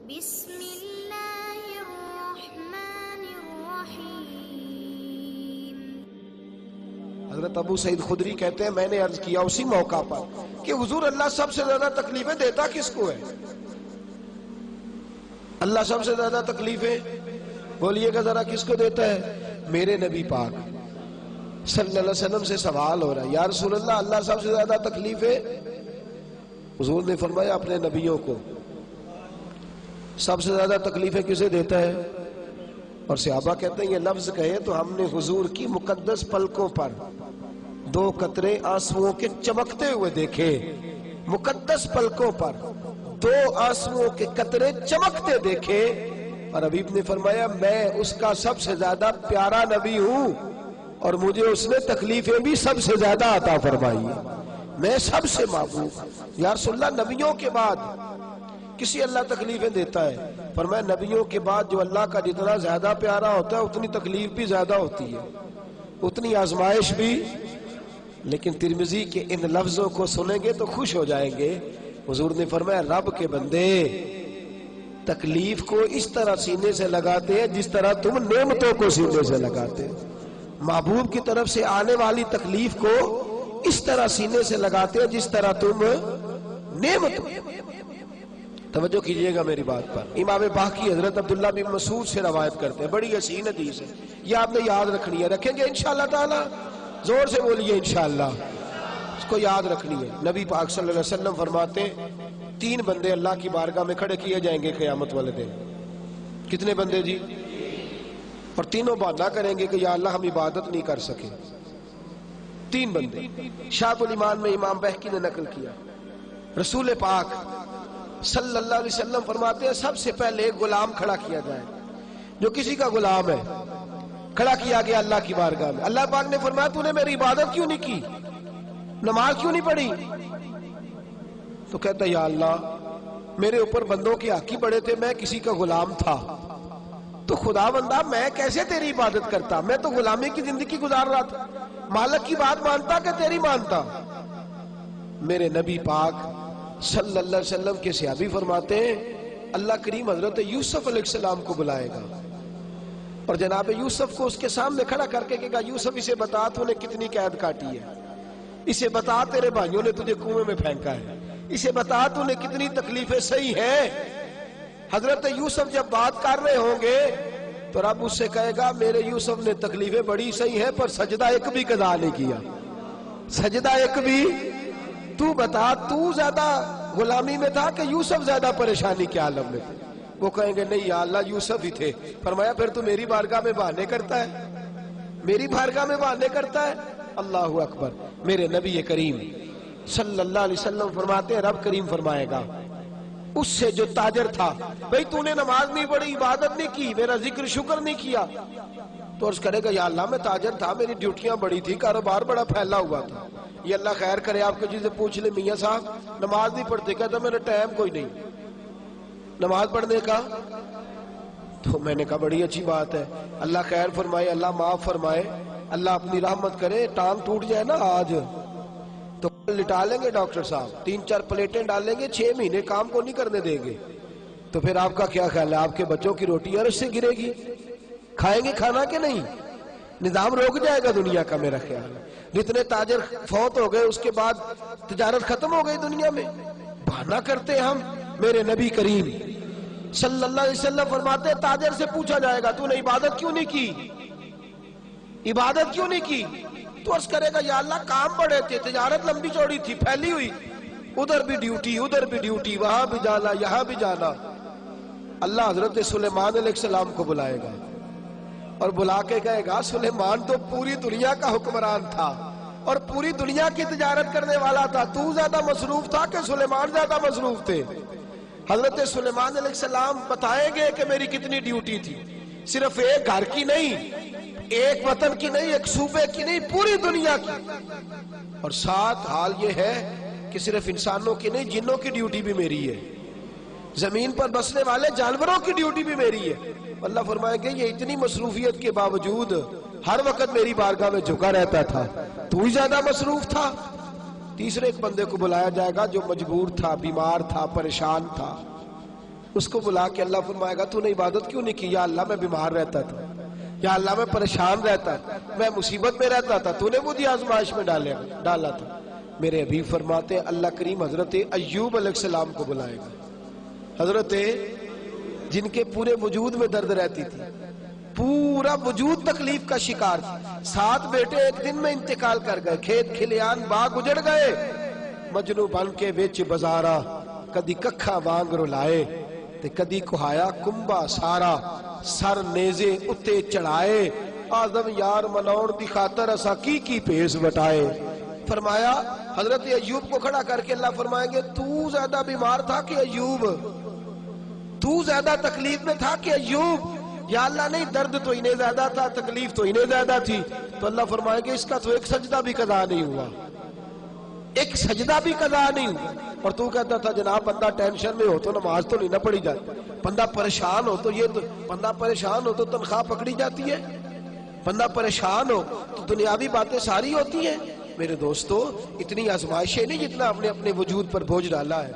بسم اللہ الرحمن الرحیم۔ حضرت ابو سعید خدری کہتے ہیں میں نے عرض کیا اسی موقع پر کہ حضور اللہ سب سے زیادہ تکلیفیں دیتا کس کو ہے؟ اللہ سب سے زیادہ تکلیفیں بولیے گا ذرا کس کو دیتا ہے؟ میرے نبی پاک صلی اللہ علیہ وسلم سے سوال ہو رہا ہے، یا رسول اللہ اللہ سب سے زیادہ تکلیفیں؟ حضور نے فرمایا اپنے نبیوں کو۔ سب سے زیادہ تکلیفیں کسے دیتا ہے؟ اور صحابہ کہتے ہیں یہ لفظ کہے تو ہم نے حضور کی مقدس پلکوں پر 2 قطرے آنسوؤں کے چمکتے ہوئے دیکھے، مقدس پلکوں پر 2 آنسوؤں کے قطرے چمکتے دیکھے، اور حبیب نے فرمایا میں اس کا سب سے زیادہ پیارا نبی ہوں اور مجھے اس نے تکلیفیں بھی سب سے زیادہ عطا فرمائی ہیں، میں سب سے محبوب۔ یا رسول اللہ نبیوں کے بعد کسی اللہ تکلیفیں دیتا ہے؟ فرمایا نبیوں کے بعد جو اللہ کا جتنا زیادہ پیارا ہوتا ہے اتنی تکلیف بھی زیادہ ہوتی ہے، اتنی آزمائش بھی۔ لیکن ترمذی کے ان لفظوں کو سنیں گے تو خوش ہو جائیں گے۔ حضور نے فرمایا رب کے بندے تکلیف کو اس طرح سینے سے لگاتے ہیں جس طرح تم نعمتوں کو سینے سے لگاتے ہیں، محبوب کی طرف سے آنے والی تکلیف کو اس طرح سینے سے لگاتے ہیں جس طرح تم نعمتوں۔ توجہ کیجئے گا میری بات پر۔ امام باقی حضرت عبداللہ بن مسعود سے روایت کرتے ہیں، بڑی حسین حدیث ہے، یہ آپ نے یاد رکھنی ہے۔ رکھیں گے انشاءاللہ تعالی؟ زور سے بولیے انشاءاللہ، اس کو یاد رکھنی ہے۔ نبی پاک صلی اللہ علیہ وسلم فرماتے ہیں 3 بندے اللہ کی بارگاہ میں کھڑے کیے جائیں گے قیامت والے دن۔ کتنے بندے جی؟ اور تینوں بہانہ کریں گے کہ یا اللہ ہم عبادت نہیں کر سکے۔ 3 بندے شعب الایمان میں امام بہقی نے نقل کیا۔ رسول پاک صلی اللہ علیہ وسلم فرماتے ہیں سب سے پہلے ایک غلام کھڑا کیا جائے، جو کسی کا غلام ہے، کھڑا کیا گیا اللہ کی بارگاہ میں۔ اللہ پاک نے فرمایا تو نے میری عبادت کیوں نہیں کی، نماز کیوں نہیں پڑھی؟ تو کہتا ہے یا اللہ میرے اوپر بندوں کے حق ہی بڑے تھے، میں کسی کا غلام تھا، تو خدا بندہ میں کیسے تیری عبادت کرتا؟ میں تو غلامی کی زندگی گزار رہا تھا، مالک کی بات مانتا کہ تیری مانتا؟ میرے نبی پاک صلی اللہ علیہ وسلم کے صحابی فرماتے ہیں اللہ کریم حضرت یوسف علیہ السلام کو بلائے گا اور جناب یوسف کو اس کے سامنے کھڑا کر کے کہے گا یوسف اسے بتا تو نے کتنی قید کاٹی ہے، اسے بتا تیرے بھائیوں نے تجھے کنویں میں پھینکا ہے، اسے بتا تو نے کتنی تکلیفیں سہی ہیں۔ حضرت یوسف جب بات کر رہے ہوں گے تو رب اس سے کہے گا میرے یوسف نے تکلیفیں بڑی سہی ہیں پر سجدہ ایک بھی قضا نہیں کیا، سجدہ ایک بھی۔ تو بتا تو زیادہ غلامی میں تھا کہ یوسف زیادہ پریشانی کے عالم میں تھے؟ وہ کہیں گے نہیں یا اللہ یوسف ہی تھے۔ فرمایا پھر تو میری بارگاہ میں بہانے کرتا ہے، میری بارگاہ میں بہانے کرتا ہے؟ اللہ اکبر۔ میرے نبی کریم صلی اللہ علیہ وسلم فرماتے ہیں رب کریم فرمائے گا اس سے جو تاجر تھا بھئی تو نے نماز نہیں پڑھی، عبادت نہیں کی، میرا ذکر شکر نہیں کیا، تو عرض کرے گا یا اللہ میں تاجر تھا، میری ڈیوٹیاں بڑی تھی، کاروبار بڑا پھیلا ہوا تھا، یہ اللہ خیر کرے آپ کو جسے پوچھ لے میاں صاحب نماز نہیں پڑھتے، کہتا میرا ٹائم کوئی نہیں نماز پڑھنے کا۔ تو میں نے کہا بڑی اچھی بات ہے، اللہ خیر فرمائے، اللہ معاف فرمائے، اللہ اپنی رحمت کرے، ٹانگ ٹوٹ جائے نا آج تو لٹا لیں گے ڈاکٹر صاحب، 3-4 پلیٹیں ڈالیں گے، 6 مہینے کام کو نہیں کرنے دیں گے، تو پھر آپ کا کیا خیال ہے؟ آپ کے بچوں کی روٹی عرش سے گرے گی؟ کھائیں گے کھانا کہ نہیں؟ نظام روک جائے گا دنیا کا میرا خیال ہے۔ جتنے تاجر فوت ہو گئے اس کے بعد تجارت ختم ہو گئی دنیا میں، بہانہ کرتے ہم۔ میرے نبی کریم صلی اللہ علیہ وسلم فرماتے ہیں تاجر سے پوچھا جائے گا تو نے عبادت کیوں نہیں کی، عبادت کیوں نہیں کی؟ تو عرض کرے گا یا اللہ کام بڑے تھے، تجارت لمبی چوڑی تھی، پھیلی ہوئی، ادھر بھی ڈیوٹی ادھر بھی ڈیوٹی، وہاں بھی جانا یہاں بھی جانا۔ اللہ حضرت سلیمان علیہ السلام کو بلائے گا اور بلا کے کہے گا سلیمان تو پوری دنیا کا حکمران تھا اور پوری دنیا کی تجارت کرنے والا تھا، تو زیادہ مصروف تھا کہ سلیمان زیادہ مصروف تھے؟ حضرت سلیمان علیہ السلام بتائیں گے کہ میری کتنی ڈیوٹی تھی، صرف ایک گھر کی نہیں، ایک وطن کی نہیں، ایک صوبے کی نہیں، پوری دنیا کی۔ اور ساتھ حال یہ ہے کہ صرف انسانوں کی نہیں، جنوں کی ڈیوٹی بھی میری ہے، زمین پر بسنے والے جانوروں کی ڈیوٹی بھی میری ہے۔ اللہ فرمائے گے یہ اتنی مصروفیت کے باوجود ہر وقت میری بارگاہ میں جھکا رہتا تھا، تو ہی زیادہ مصروف تھا۔ تیسرے ایک بندے کو بلایا جائے گا جو مجبور تھا، بیمار تھا، پریشان تھا، اس کو بلا کے اللہ فرمائے گا تو نے عبادت کیوں نہیں کی؟ یا اللہ میں بیمار رہتا تھا، یا اللہ میں پریشان رہتا تھا، میں مصیبت میں رہتا تھا، تو نے مجھے آزمائش میں ڈالا تھا۔ میرے حبیب فرماتے ہیں اللہ کریم حضرت ایوب علیہ السلام کو بلائے گا، حضرت جن کے پورے وجود میں درد رہتی تھی، پورا وجود تکلیف کا شکار تھا، 7 بیٹے ایک دن میں انتقال کر گئے، کھیت کھلیان باغ اجڑ گئے، مجنو بن کے وچ بازارا کدی ککھا وانگ رلائے تے کدی کہایا کمبا سارا، سر نیزے اتے چڑھائے، آدم یار مناؤن دی خاطر اسا کی پیس وٹائے۔ فرمایا حضرت ایوب کو کھڑا کر کے اللہ فرمائیں گے تو زیادہ بیمار تھا کہ ایوب؟ تو زیادہ تکلیف میں تھا کہ ایوب؟ یا اللہ نہیں، درد تو انہیں زیادہ تھا، تکلیف تو انہیں زیادہ تھی۔ تو اللہ فرمائیں گے اس کا تو ایک سجدہ بھی قضا نہیں ہوا، ایک سجدہ بھی قضا نہیں ہوا۔ اور تو کہتا تھا جناب بندہ ٹینشن میں ہو تو نماز تو نہیں نہ پڑھی جاتی، بندہ پریشان ہو تو بندہ پریشان ہو تو تنخواہ پکڑی جاتی ہے، بندہ پریشان ہو تو دنیاوی باتیں ساری ہوتی ہیں۔ میرے دوستو اتنی آزمائشیں نہیں جتنا اپنے وجود پر بوجھ ڈالا ہے۔